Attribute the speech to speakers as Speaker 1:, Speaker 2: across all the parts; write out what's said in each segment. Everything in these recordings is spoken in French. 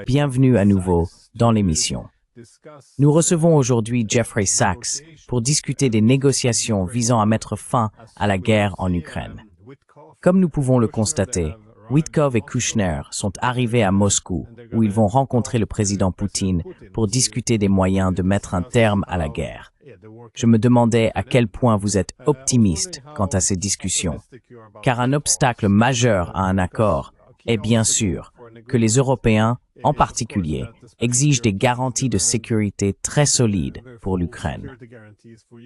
Speaker 1: Bienvenue à nouveau dans l'émission. Nous recevons aujourd'hui Jeffrey Sachs pour discuter des négociations visant à mettre fin à la guerre en Ukraine. Comme nous pouvons le constater, Witkoff et Kushner sont arrivés à Moscou, où ils vont rencontrer le président Poutine pour discuter des moyens de mettre un terme à la guerre. Je me demandais à quel point vous êtes optimiste quant à ces discussions, car un obstacle majeur à un accord est bien sûr que les Européens, en particulier, exigent des garanties de sécurité très solides pour l'Ukraine.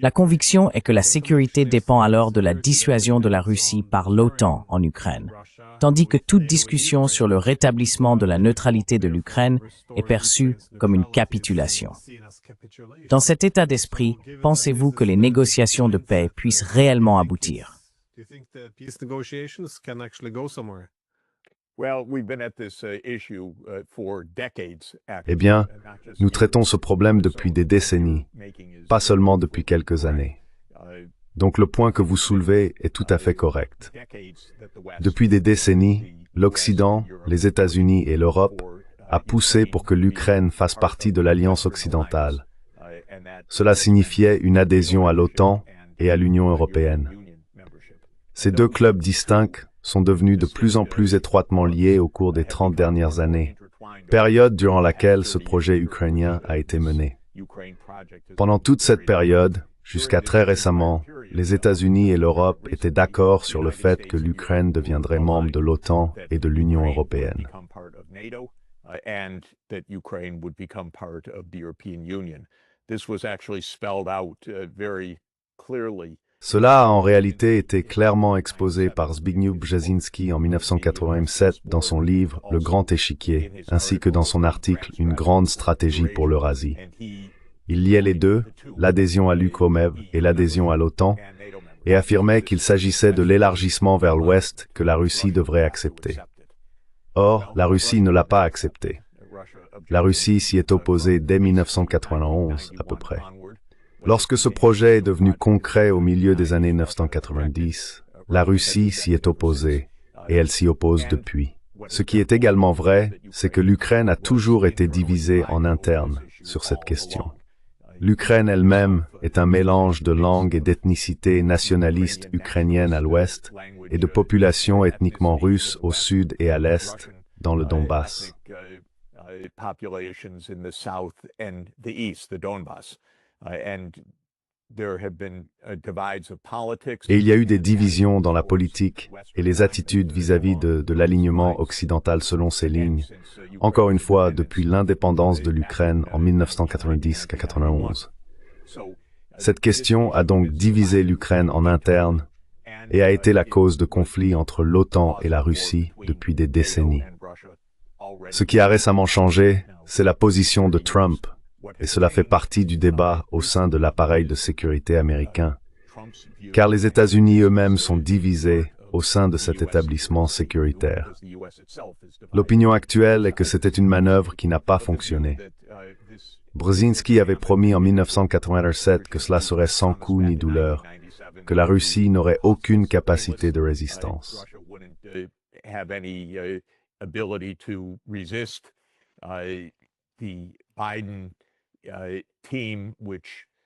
Speaker 1: La conviction est que la sécurité dépend alors de la dissuasion de la Russie par l'OTAN en Ukraine, tandis que toute discussion sur le rétablissement de la neutralité de l'Ukraine est perçue comme une capitulation. Dans cet état d'esprit, pensez-vous que les négociations de paix puissent réellement aboutir?
Speaker 2: Eh bien, nous traitons ce problème depuis des décennies, pas seulement depuis quelques années. Donc le point que vous soulevez est tout à fait correct. Depuis des décennies, l'Occident, les États-Unis et l'Europe a poussé pour que l'Ukraine fasse partie de l'Alliance occidentale. Cela signifiait une adhésion à l'OTAN et à l'Union européenne. Ces deux clubs distincts sont devenus de plus en plus étroitement liés au cours des 30 dernières années, période durant laquelle ce projet ukrainien a été mené. Pendant toute cette période, jusqu'à très récemment, les États-Unis et l'Europe étaient d'accord sur le fait que l'Ukraine deviendrait membre de l'OTAN et de l'Union européenne. Cela a en réalité été clairement exposé par Zbigniew Brzezinski en 1987 dans son livre Le Grand Échiquier, ainsi que dans son article Une grande stratégie pour l'Eurasie. Il liait les deux, l'adhésion à l'UKOMEV et l'adhésion à l'OTAN, et affirmait qu'il s'agissait de l'élargissement vers l'Ouest que la Russie devrait accepter. Or, la Russie ne l'a pas accepté. La Russie s'y est opposée dès 1991 à peu près. Lorsque ce projet est devenu concret au milieu des années 1990, la Russie s'y est opposée, et elle s'y oppose depuis. Ce qui est également vrai, c'est que l'Ukraine a toujours été divisée en interne sur cette question. L'Ukraine elle-même est un mélange de langues et d'ethnicités nationalistes ukrainiennes à l'ouest et de populations ethniquement russes au sud et à l'est, dans le Donbass. Et il y a eu des divisions dans la politique et les attitudes vis-à-vis de l'alignement occidental selon ces lignes, encore une fois depuis l'indépendance de l'Ukraine en 1990-91. Cette question a donc divisé l'Ukraine en interne et a été la cause de conflits entre l'OTAN et la Russie depuis des décennies. Ce qui a récemment changé, c'est la position de Trump, et cela fait partie du débat au sein de l'appareil de sécurité américain, car les États-Unis eux-mêmes sont divisés au sein de cet établissement sécuritaire. L'opinion actuelle est que c'était une manœuvre qui n'a pas fonctionné. Brzezinski avait promis en 1987 que cela serait sans coup ni douleur, que la Russie n'aurait aucune capacité de résistance.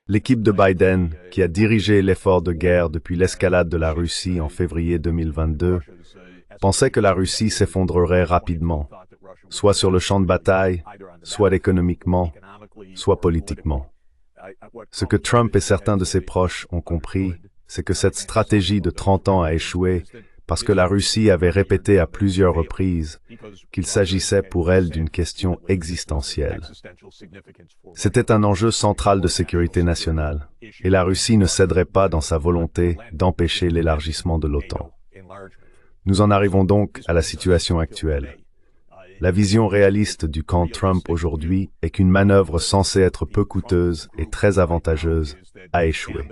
Speaker 2: L'équipe de Biden, qui a dirigé l'effort de guerre depuis l'escalade de la Russie en février 2022, pensait que la Russie s'effondrerait rapidement, soit sur le champ de bataille, soit économiquement, soit politiquement. Ce que Trump et certains de ses proches ont compris, c'est que cette stratégie de 30 ans a échoué parce que la Russie avait répété à plusieurs reprises qu'il s'agissait pour elle d'une question existentielle. C'était un enjeu central de sécurité nationale, et la Russie ne céderait pas dans sa volonté d'empêcher l'élargissement de l'OTAN. Nous en arrivons donc à la situation actuelle. La vision réaliste du camp Trump aujourd'hui est qu'une manœuvre censée être peu coûteuse et très avantageuse a échoué.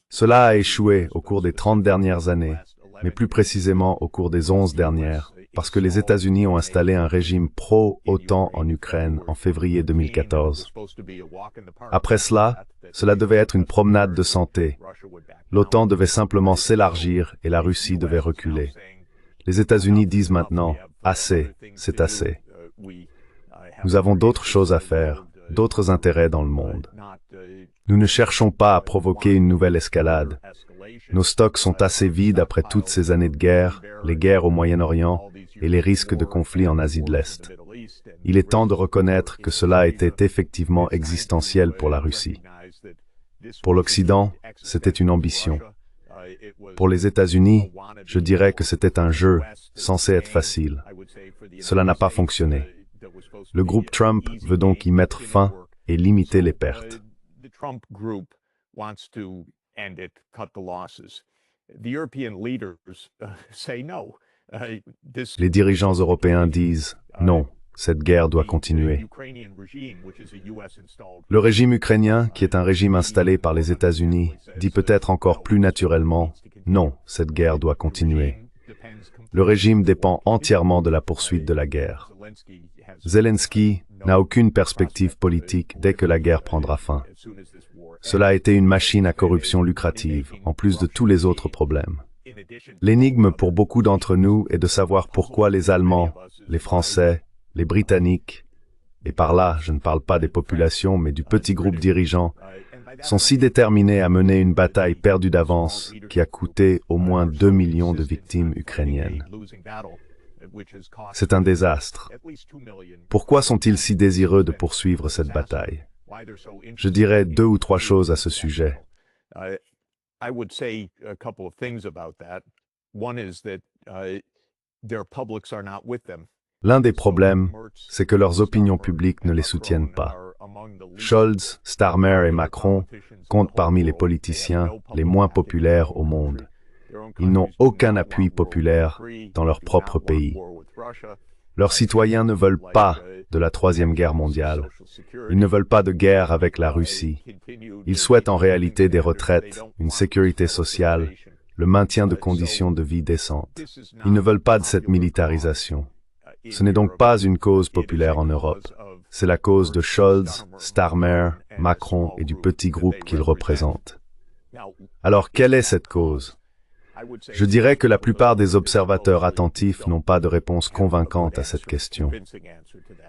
Speaker 2: Cela a échoué au cours des 30 dernières années, mais plus précisément au cours des 11 dernières, parce que les États-Unis ont installé un régime pro-OTAN en Ukraine en février 2014. Après cela devait être une promenade de santé. L'OTAN devait simplement s'élargir et la Russie devait reculer. Les États-Unis disent maintenant « assez, c'est assez ». Nous avons d'autres choses à faire, d'autres intérêts dans le monde. Nous ne cherchons pas à provoquer une nouvelle escalade. Nos stocks sont assez vides après toutes ces années de guerre, les guerres au Moyen-Orient et les risques de conflits en Asie de l'Est. Il est temps de reconnaître que cela était effectivement existentiel pour la Russie. Pour l'Occident, c'était une ambition. Pour les États-Unis, je dirais que c'était un jeu censé être facile. Cela n'a pas fonctionné. Le groupe Trump veut donc y mettre fin et limiter les pertes. Les dirigeants européens disent « Non, cette guerre doit continuer ». Le régime ukrainien, qui est un régime installé par les États-Unis, dit peut-être encore plus naturellement « Non, cette guerre doit continuer ». Le régime dépend entièrement de la poursuite de la guerre. Zelensky n'a aucune perspective politique dès que la guerre prendra fin. Cela a été une machine à corruption lucrative, en plus de tous les autres problèmes. L'énigme pour beaucoup d'entre nous est de savoir pourquoi les Allemands, les Français, les Britanniques, et par là, je ne parle pas des populations, mais du petit groupe dirigeant, sont si déterminés à mener une bataille perdue d'avance qui a coûté au moins 2 millions de victimes ukrainiennes. C'est un désastre. Pourquoi sont-ils si désireux de poursuivre cette bataille? Je dirais 2 ou 3 choses à ce sujet. L'un des problèmes, c'est que leurs opinions publiques ne les soutiennent pas. Scholz, Starmer et Macron comptent parmi les politiciens les moins populaires au monde. Ils n'ont aucun appui populaire dans leur propre pays. Leurs citoyens ne veulent pas de la Troisième Guerre mondiale. Ils ne veulent pas de guerre avec la Russie. Ils souhaitent en réalité des retraites, une sécurité sociale, le maintien de conditions de vie décentes. Ils ne veulent pas de cette militarisation. Ce n'est donc pas une cause populaire en Europe. C'est la cause de Scholz, Starmer, Macron et du petit groupe qu'ils représentent. Alors, quelle est cette cause? Je dirais que la plupart des observateurs attentifs n'ont pas de réponse convaincante à cette question.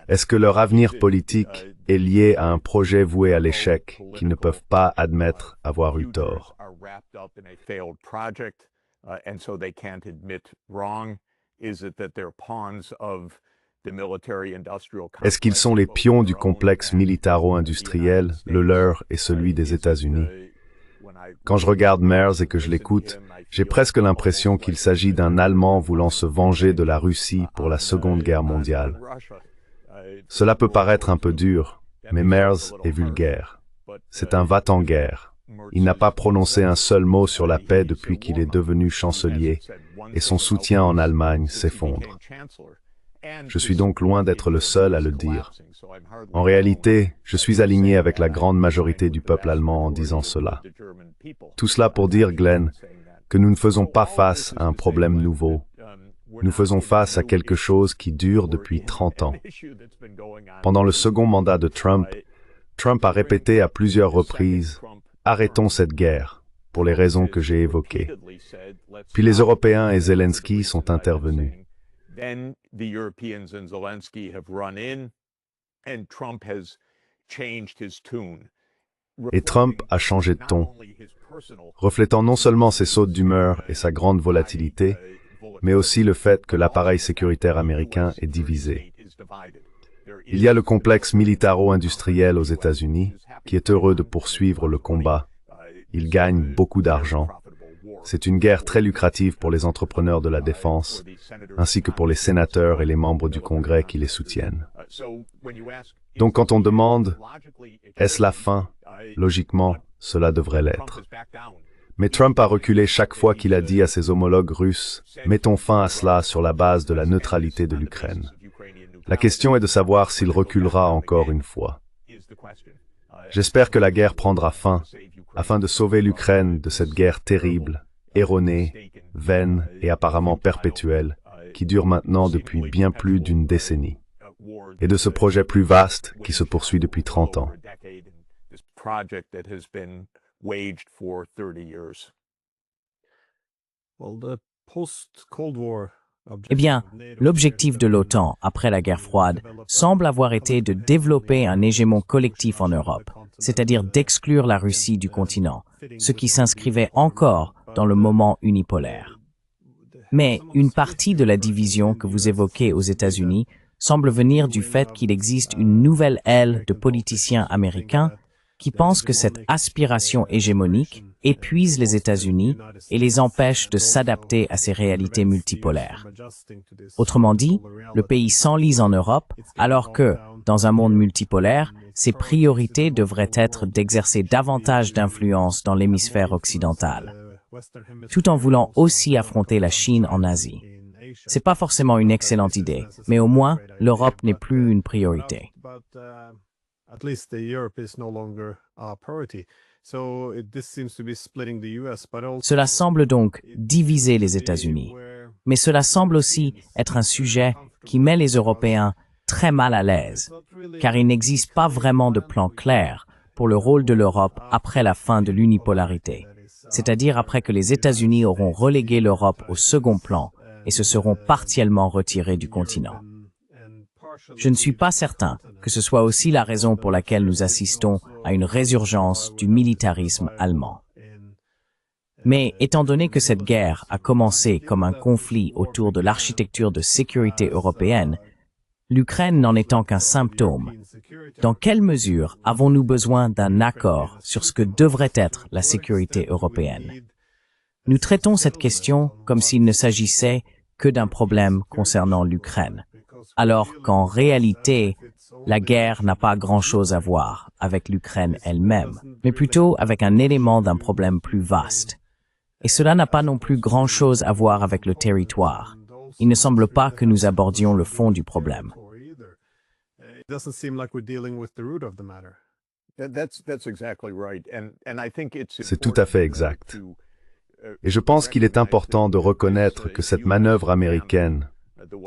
Speaker 2: Est-ce que leur avenir politique est lié à un projet voué à l'échec qu'ils ne peuvent pas admettre avoir eu tort? Est-ce qu'ils sont les pions du complexe militaro-industriel, le leur et celui des États-Unis? Quand je regarde Merz et que je l'écoute, j'ai presque l'impression qu'il s'agit d'un Allemand voulant se venger de la Russie pour la Seconde Guerre mondiale. Cela peut paraître un peu dur, mais Merz est vulgaire. C'est un va-t-en-guerre. Il n'a pas prononcé un seul mot sur la paix depuis qu'il est devenu chancelier, et son soutien en Allemagne s'effondre. Je suis donc loin d'être le seul à le dire. En réalité, je suis aligné avec la grande majorité du peuple allemand en disant cela. Tout cela pour dire, Glenn, que nous ne faisons pas face à un problème nouveau. Nous faisons face à quelque chose qui dure depuis 30 ans. Pendant le second mandat de Trump, Trump a répété à plusieurs reprises « Arrêtons cette guerre », pour les raisons que j'ai évoquées. Puis les Européens et Zelensky sont intervenus. Et Trump a changé de ton, reflétant non seulement ses sautes d'humeur et sa grande volatilité, mais aussi le fait que l'appareil sécuritaire américain est divisé. Il y a le complexe militaro-industriel aux États-Unis, qui est heureux de poursuivre le combat. Il gagne beaucoup d'argent. C'est une guerre très lucrative pour les entrepreneurs de la défense, ainsi que pour les sénateurs et les membres du Congrès qui les soutiennent. Donc quand on demande « Est-ce la fin ?» Logiquement, cela devrait l'être. Mais Trump a reculé chaque fois qu'il a dit à ses homologues russes « Mettons fin à cela sur la base de la neutralité de l'Ukraine ». La question est de savoir s'il reculera encore une fois. J'espère que la guerre prendra fin, afin de sauver l'Ukraine de cette guerre terrible, erronée, vaine et apparemment perpétuelle, qui dure maintenant depuis bien plus d'une décennie, et de ce projet plus vaste qui se poursuit depuis 30 ans.
Speaker 1: Eh bien, l'objectif de l'OTAN après la guerre froide semble avoir été de développer un hégémon collectif en Europe, c'est-à-dire d'exclure la Russie du continent, ce qui s'inscrivait encore dans le moment unipolaire. Mais une partie de la division que vous évoquez aux États-Unis semble venir du fait qu'il existe une nouvelle aile de politiciens américains qui pensent que cette aspiration hégémonique épuise les États-Unis et les empêche de s'adapter à ces réalités multipolaires. Autrement dit, le pays s'enlise en Europe, alors que, dans un monde multipolaire, ses priorités devraient être d'exercer davantage d'influence dans l'hémisphère occidental, tout en voulant aussi affronter la Chine en Asie. C'est pas forcément une excellente idée, mais au moins, l'Europe n'est plus une priorité. Cela semble donc diviser les États-Unis, mais cela semble aussi être un sujet qui met les Européens très mal à l'aise, car il n'existe pas vraiment de plan clair pour le rôle de l'Europe après la fin de l'unipolarité, c'est-à-dire après que les États-Unis auront relégué l'Europe au second plan et se seront partiellement retirés du continent. Je ne suis pas certain que ce soit aussi la raison pour laquelle nous assistons à une résurgence du militarisme allemand. Mais étant donné que cette guerre a commencé comme un conflit autour de l'architecture de sécurité européenne, l'Ukraine n'en étant qu'un symptôme, dans quelle mesure avons-nous besoin d'un accord sur ce que devrait être la sécurité européenne? Nous traitons cette question comme s'il ne s'agissait que d'un problème concernant l'Ukraine, alors qu'en réalité, la guerre n'a pas grand-chose à voir avec l'Ukraine elle-même, mais plutôt avec un élément d'un problème plus vaste. Et cela n'a pas non plus grand-chose à voir avec le territoire. Il ne semble pas que nous abordions le fond du problème.
Speaker 2: C'est tout à fait exact. Et je pense qu'il est important de reconnaître que cette manœuvre américaine,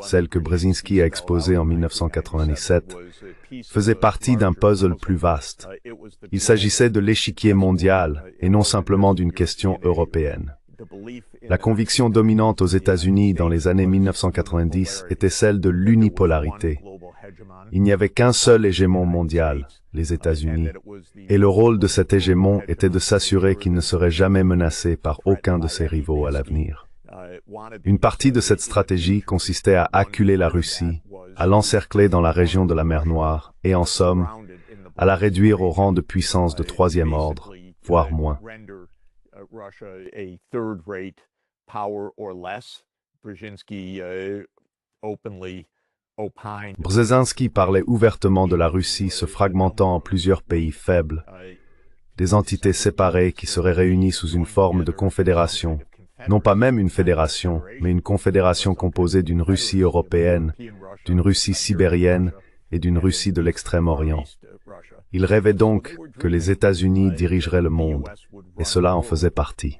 Speaker 2: celle que Brzezinski a exposée en 1997, faisait partie d'un puzzle plus vaste. Il s'agissait de l'échiquier mondial et non simplement d'une question européenne. La conviction dominante aux États-Unis dans les années 1990 était celle de l'unipolarité. Il n'y avait qu'un seul hégémon mondial, les États-Unis, et le rôle de cet hégémon était de s'assurer qu'il ne serait jamais menacé par aucun de ses rivaux à l'avenir. Une partie de cette stratégie consistait à acculer la Russie, à l'encercler dans la région de la mer Noire et, en somme, à la réduire au rang de puissance de troisième ordre, voire moins. Brzezinski parlait ouvertement de la Russie se fragmentant en plusieurs pays faibles, des entités séparées qui seraient réunies sous une forme de confédération, non pas même une fédération, mais une confédération composée d'une Russie européenne, d'une Russie sibérienne et d'une Russie de l'Extrême-Orient. Il rêvait donc que les États-Unis dirigeraient le monde, et cela en faisait partie.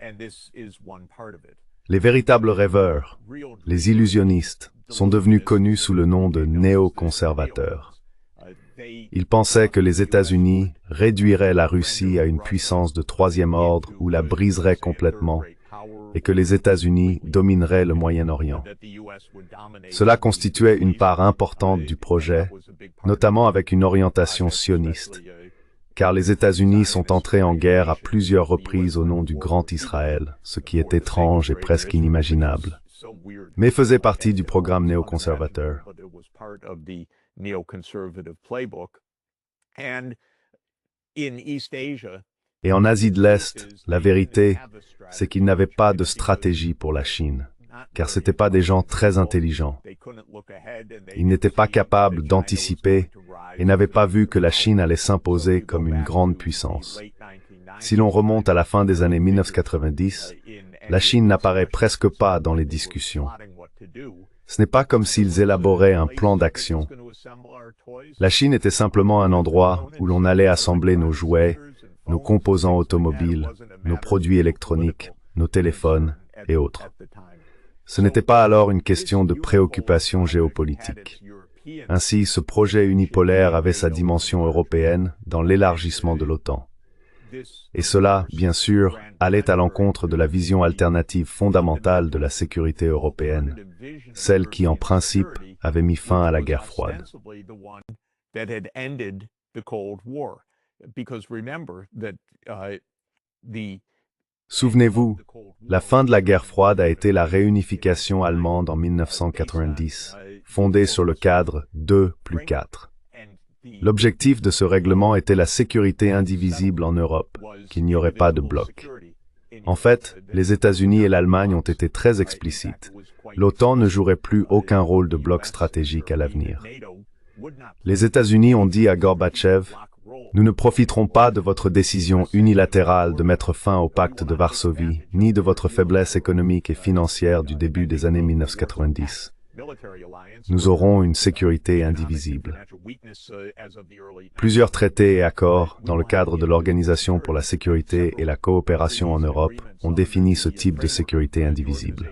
Speaker 2: Les véritables rêveurs, les illusionnistes, sont devenus connus sous le nom de néoconservateurs. Ils pensaient que les États-Unis réduiraient la Russie à une puissance de troisième ordre ou la briseraient complètement, et que les États-Unis domineraient le Moyen-Orient. Cela constituait une part importante du projet, notamment avec une orientation sioniste, car les États-Unis sont entrés en guerre à plusieurs reprises au nom du Grand Israël, ce qui est étrange et presque inimaginable, mais faisait partie du programme néoconservateur. Et en Asie de l'Est, la vérité, c'est qu'ils n'avaient pas de stratégie pour la Chine, car ce n'étaient pas des gens très intelligents. Ils n'étaient pas capables d'anticiper et n'avaient pas vu que la Chine allait s'imposer comme une grande puissance. Si l'on remonte à la fin des années 1990, la Chine n'apparaît presque pas dans les discussions. Ce n'est pas comme s'ils élaboraient un plan d'action. La Chine était simplement un endroit où l'on allait assembler nos jouets, nos composants automobiles, nos produits électroniques, nos téléphones et autres. Ce n'était pas alors une question de préoccupation géopolitique. Ainsi, ce projet unipolaire avait sa dimension européenne dans l'élargissement de l'OTAN. Et cela, bien sûr, allait à l'encontre de la vision alternative fondamentale de la sécurité européenne, celle qui, en principe, avait mis fin à la guerre froide. Souvenez-vous, la fin de la guerre froide a été la réunification allemande en 1990, fondée sur le cadre 2+4. L'objectif de ce règlement était la sécurité indivisible en Europe, qu'il n'y aurait pas de bloc. En fait, les États-Unis et l'Allemagne ont été très explicites. L'OTAN ne jouerait plus aucun rôle de bloc stratégique à l'avenir. Les États-Unis ont dit à Gorbatchev, « Nous ne profiterons pas de votre décision unilatérale de mettre fin au pacte de Varsovie, ni de votre faiblesse économique et financière du début des années 1990. Nous aurons une sécurité indivisible. » Plusieurs traités et accords, dans le cadre de l'Organisation pour la sécurité et la coopération en Europe, ont défini ce type de sécurité indivisible.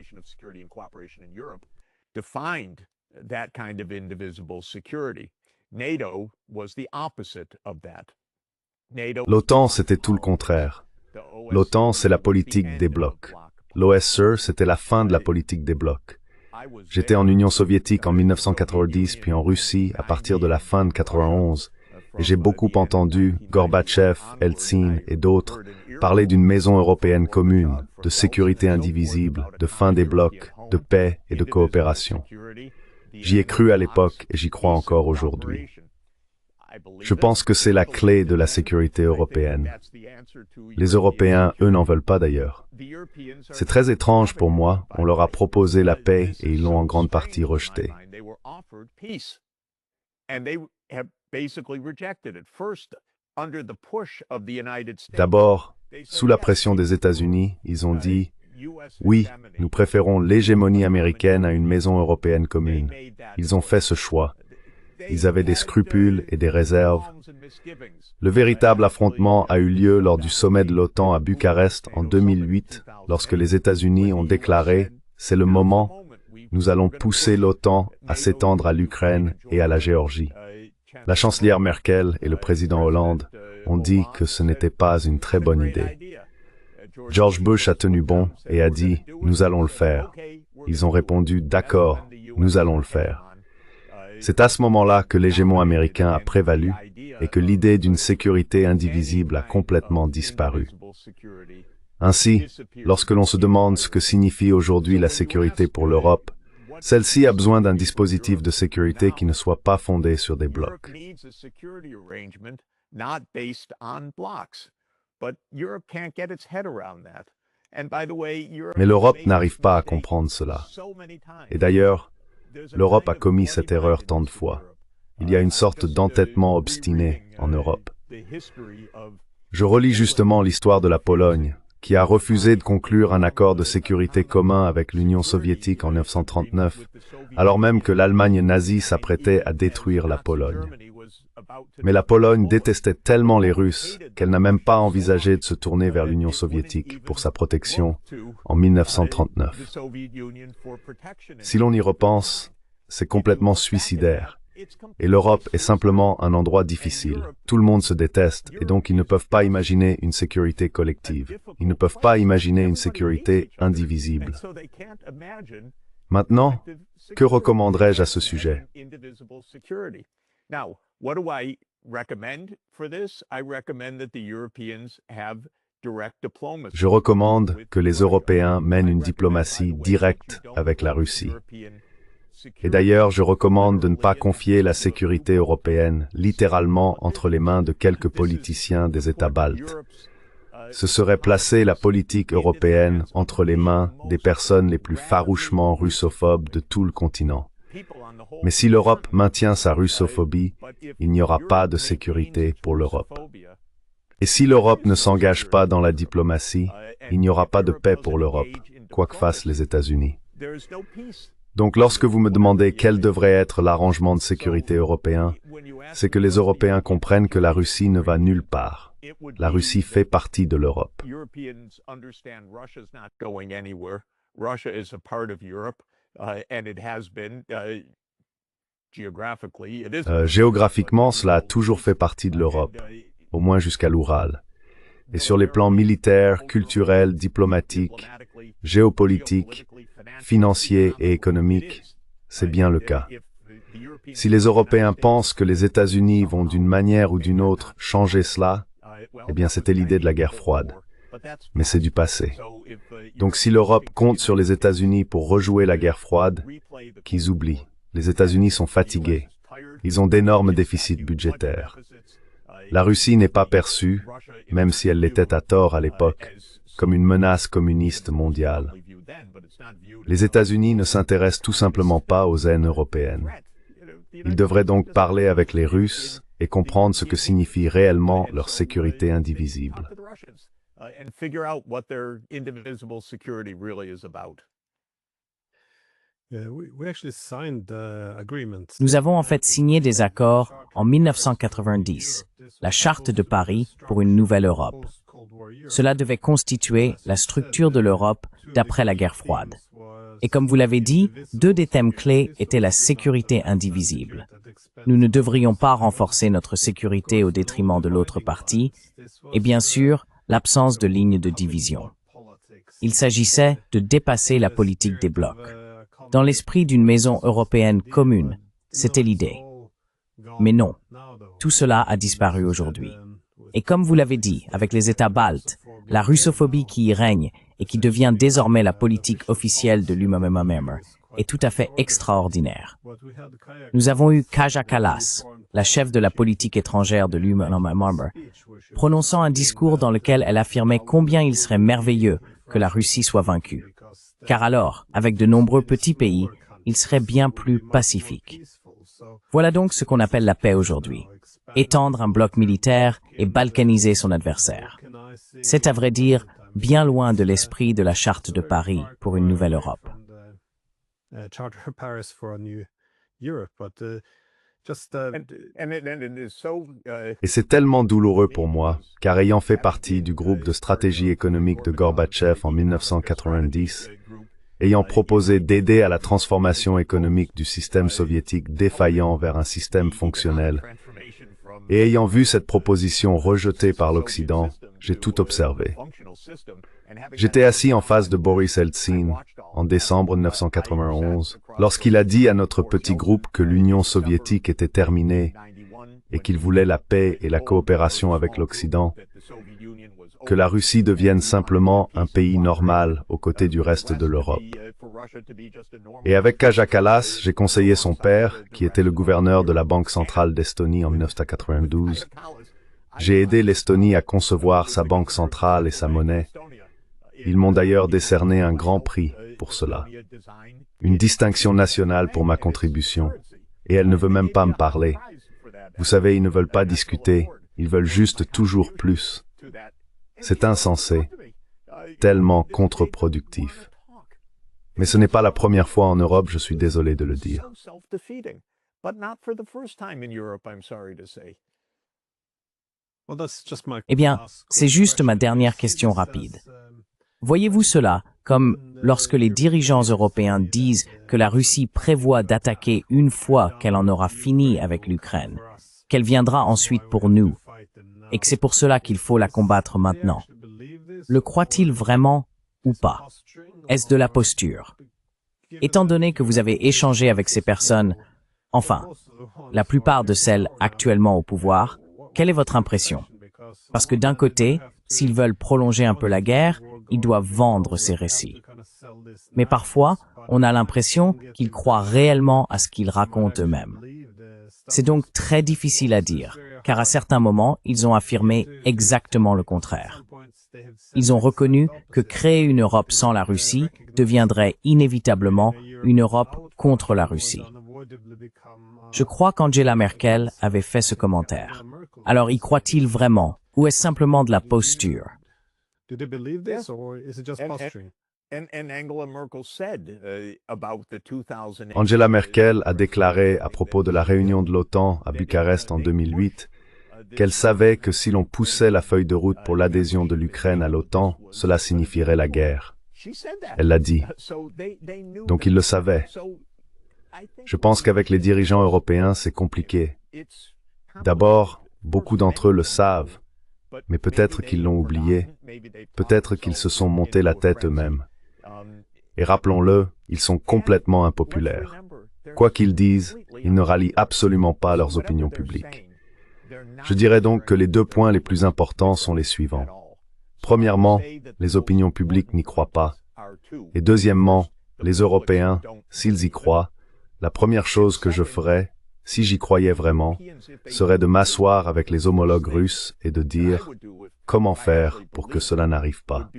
Speaker 2: L'OTAN, c'était tout le contraire. L'OTAN, c'est la politique des blocs. L'OSCE, c'était la fin de la politique des blocs. J'étais en Union soviétique en 1990, puis en Russie à partir de la fin de 91, et j'ai beaucoup entendu Gorbatchev, Eltsine et d'autres parler d'une maison européenne commune, de sécurité indivisible, de fin des blocs, de paix et de coopération. J'y ai cru à l'époque et j'y crois encore aujourd'hui. Je pense que c'est la clé de la sécurité européenne. Les Européens, eux, n'en veulent pas d'ailleurs. C'est très étrange pour moi, on leur a proposé la paix et ils l'ont en grande partie rejetée. D'abord, sous la pression des États-Unis, ils ont dit « Oui, nous préférons l'hégémonie américaine à une maison européenne commune ». Ils ont fait ce choix. Ils avaient des scrupules et des réserves. Le véritable affrontement a eu lieu lors du sommet de l'OTAN à Bucarest en 2008, lorsque les États-Unis ont déclaré « C'est le moment, nous allons pousser l'OTAN à s'étendre à l'Ukraine et à la Géorgie ». La chancelière Merkel et le président Hollande ont dit que ce n'était pas une très bonne idée. George Bush a tenu bon et a dit « Nous allons le faire ». Ils ont répondu « D'accord, nous allons le faire ». C'est à ce moment-là que l'hégémon américain a prévalu et que l'idée d'une sécurité indivisible a complètement disparu. Ainsi, lorsque l'on se demande ce que signifie aujourd'hui la sécurité pour l'Europe, celle-ci a besoin d'un dispositif de sécurité qui ne soit pas fondé sur des blocs. Mais l'Europe n'arrive pas à comprendre cela. Et d'ailleurs, l'Europe a commis cette erreur tant de fois. Il y a une sorte d'entêtement obstiné en Europe. Je relis justement l'histoire de la Pologne, qui a refusé de conclure un accord de sécurité commun avec l'Union soviétique en 1939, alors même que l'Allemagne nazie s'apprêtait à détruire la Pologne. Mais la Pologne détestait tellement les Russes qu'elle n'a même pas envisagé de se tourner vers l'Union soviétique pour sa protection en 1939. Si l'on y repense, c'est complètement suicidaire. Et l'Europe est simplement un endroit difficile. Tout le monde se déteste et donc ils ne peuvent pas imaginer une sécurité collective. Ils ne peuvent pas imaginer une sécurité indivisible. Maintenant, que recommanderais-je à ce sujet? Je recommande que les Européens mènent une diplomatie directe avec la Russie. Et d'ailleurs, je recommande de ne pas confier la sécurité européenne littéralement entre les mains de quelques politiciens des États baltes. Ce serait placer la politique européenne entre les mains des personnes les plus farouchement russophobes de tout le continent. Mais si l'Europe maintient sa russophobie, il n'y aura pas de sécurité pour l'Europe. Et si l'Europe ne s'engage pas dans la diplomatie, il n'y aura pas de paix pour l'Europe, quoi que fassent les États-Unis. Donc lorsque vous me demandez quel devrait être l'arrangement de sécurité européen, c'est que les Européens comprennent que la Russie ne va nulle part. La Russie fait partie de l'Europe. Géographiquement, cela a toujours fait partie de l'Europe, au moins jusqu'à l'Oural. Et sur les plans militaires, culturels, diplomatiques, géopolitiques, financiers et économiques, c'est bien le cas. Si les Européens pensent que les États-Unis vont d'une manière ou d'une autre changer cela, eh bien c'était l'idée de la guerre froide. Mais c'est du passé. Donc si l'Europe compte sur les États-Unis pour rejouer la guerre froide, qu'ils oublient. Les États-Unis sont fatigués. Ils ont d'énormes déficits budgétaires. La Russie n'est pas perçue, même si elle l'était à tort à l'époque, comme une menace communiste mondiale. Les États-Unis ne s'intéressent tout simplement pas aux haines européennes. Ils devraient donc parler avec les Russes et comprendre ce que signifie réellement leur sécurité indivisible.
Speaker 1: Nous avons en fait signé des accords en 1990, la Charte de Paris pour une nouvelle Europe. Cela devait constituer la structure de l'Europe d'après la guerre froide. Et comme vous l'avez dit, deux des thèmes clés étaient la sécurité indivisible. Nous ne devrions pas renforcer notre sécurité au détriment de l'autre partie, et bien sûr, l'absence de ligne de division. Il s'agissait de dépasser la politique des blocs. Dans l'esprit d'une maison européenne commune, c'était l'idée. Mais non, tout cela a disparu aujourd'hui. Et comme vous l'avez dit, avec les États baltes, la russophobie qui y règne et qui devient désormais la politique officielle de l'UMMM est tout à fait extraordinaire. Nous avons eu Kaja Kallas, la chef de la politique étrangère de l'UMMM, prononçant un discours dans lequel elle affirmait combien il serait merveilleux que la Russie soit vaincue. Car alors, avec de nombreux petits pays, il serait bien plus pacifique. Voilà donc ce qu'on appelle la paix aujourd'hui. Étendre un bloc militaire et balkaniser son adversaire. C'est à vrai dire bien loin de l'esprit de la Charte de Paris pour une nouvelle Europe.
Speaker 2: Et c'est tellement douloureux pour moi, car ayant fait partie du groupe de stratégie économique de Gorbatchev en 1990, ayant proposé d'aider à la transformation économique du système soviétique défaillant vers un système fonctionnel, et ayant vu cette proposition rejetée par l'Occident, j'ai tout observé. J'étais assis en face de Boris Eltsine en décembre 1991, lorsqu'il a dit à notre petit groupe que l'Union soviétique était terminée et qu'il voulait la paix et la coopération avec l'Occident, que la Russie devienne simplement un pays normal aux côtés du reste de l'Europe. Et avec Kaja Kallas, j'ai conseillé son père, qui était le gouverneur de la Banque centrale d'Estonie en 1992. J'ai aidé l'Estonie à concevoir sa banque centrale et sa monnaie. Ils m'ont d'ailleurs décerné un grand prix pour cela. Une distinction nationale pour ma contribution. Et elle ne veut même pas me parler. Vous savez, ils ne veulent pas discuter, ils veulent juste toujours plus. C'est insensé, tellement contre-productif. Mais ce n'est pas la première fois en Europe, je suis désolé de le dire.
Speaker 1: Eh bien, c'est juste ma dernière question rapide. Voyez-vous cela comme lorsque les dirigeants européens disent que la Russie prévoit d'attaquer une fois qu'elle en aura fini avec l'Ukraine, qu'elle viendra ensuite pour nous, et que c'est pour cela qu'il faut la combattre maintenant. Le croient-ils vraiment ou pas? Est-ce de la posture? Étant donné que vous avez échangé avec ces personnes, enfin, la plupart de celles actuellement au pouvoir, quelle est votre impression? Parce que d'un côté, s'ils veulent prolonger un peu la guerre, ils doivent vendre ces récits. Mais parfois, on a l'impression qu'ils croient réellement à ce qu'ils racontent eux-mêmes. C'est donc très difficile à dire, car à certains moments, ils ont affirmé exactement le contraire. Ils ont reconnu que créer une Europe sans la Russie deviendrait inévitablement une Europe contre la Russie. Je crois qu'Angela Merkel avait fait ce commentaire. Alors y croit-il vraiment, ou est-ce simplement de la posture?
Speaker 2: Angela Merkel a déclaré à propos de la réunion de l'OTAN à Bucarest en 2008 qu'elle savait que si l'on poussait la feuille de route pour l'adhésion de l'Ukraine à l'OTAN, cela signifierait la guerre. Elle l'a dit. Donc ils le savaient. Je pense qu'avec les dirigeants européens, c'est compliqué. D'abord, beaucoup d'entre eux le savent, mais peut-être qu'ils l'ont oublié, peut-être qu'ils se sont montés la tête eux-mêmes. Et rappelons-le, ils sont complètement impopulaires. Quoi qu'ils disent, ils ne rallient absolument pas leurs opinions publiques. Je dirais donc que les 2 points les plus importants sont les suivants. Premièrement, les opinions publiques n'y croient pas. Et deuxièmement, les Européens, s'ils y croient, la première chose que je ferais, si j'y croyais vraiment, serait de m'asseoir avec les homologues russes et de dire comment faire pour que cela n'arrive pas.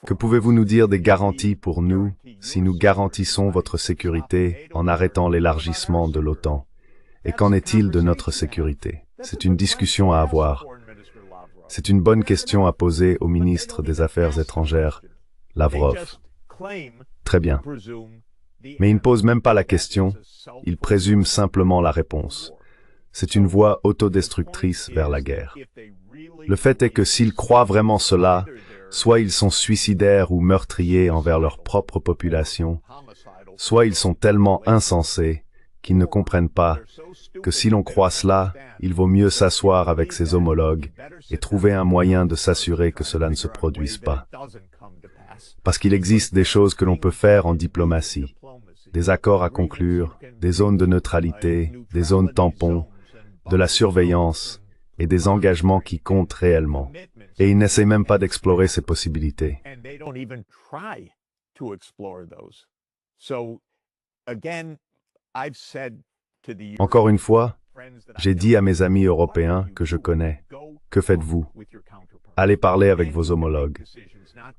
Speaker 2: Que pouvez-vous nous dire des garanties pour nous si nous garantissons votre sécurité en arrêtant l'élargissement de l'OTAN? Et qu'en est-il de notre sécurité? C'est une discussion à avoir. C'est une bonne question à poser au ministre des Affaires étrangères, Lavrov. Très bien. Mais il ne pose même pas la question, il présume simplement la réponse. C'est une voie autodestructrice vers la guerre. Le fait est que s'ils croient vraiment cela, soit ils sont suicidaires ou meurtriers envers leur propre population, soit ils sont tellement insensés qu'ils ne comprennent pas que si l'on croit cela, il vaut mieux s'asseoir avec ses homologues et trouver un moyen de s'assurer que cela ne se produise pas. Parce qu'il existe des choses que l'on peut faire en diplomatie, des accords à conclure, des zones de neutralité, des zones tampons, de la surveillance et des engagements qui comptent réellement. Et ils n'essaient même pas d'explorer ces possibilités. Encore une fois, j'ai dit à mes amis européens que je connais, que faites-vous? Allez parler avec vos homologues.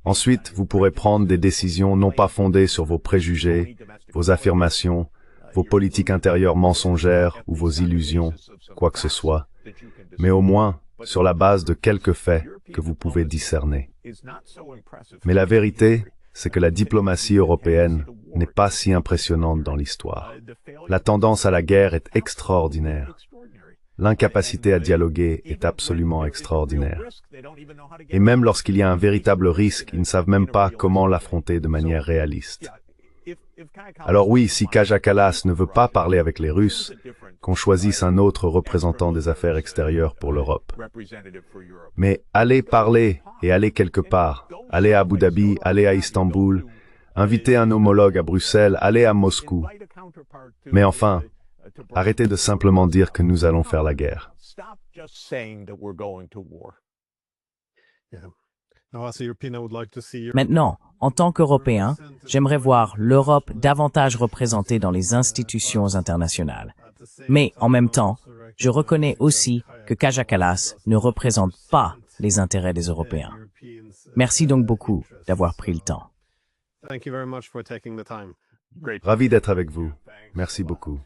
Speaker 2: Ensuite, vous pourrez prendre des décisions non pas fondées sur vos préjugés, vos affirmations, vos politiques intérieures mensongères ou vos illusions, quoi que ce soit, mais au moins sur la base de quelques faits que vous pouvez discerner. Mais la vérité, c'est que la diplomatie européenne n'est pas si impressionnante dans l'histoire. La tendance à la guerre est extraordinaire. L'incapacité à dialoguer est absolument extraordinaire. Et même lorsqu'il y a un véritable risque, ils ne savent même pas comment l'affronter de manière réaliste. Alors oui, si Kaja Kallas ne veut pas parler avec les Russes, qu'on choisisse un autre représentant des affaires extérieures pour l'Europe. Mais allez parler et allez quelque part. Allez à Abu Dhabi, allez à Istanbul, invitez un homologue à Bruxelles, allez à Moscou. Mais enfin, arrêtez de simplement dire que nous allons faire la guerre.
Speaker 1: Maintenant, en tant qu'Européen, j'aimerais voir l'Europe davantage représentée dans les institutions internationales. Mais en même temps, je reconnais aussi que Kaja Kallas ne représente pas les intérêts des Européens. Merci donc beaucoup d'avoir pris le temps.
Speaker 2: Ravi d'être avec vous. Merci beaucoup.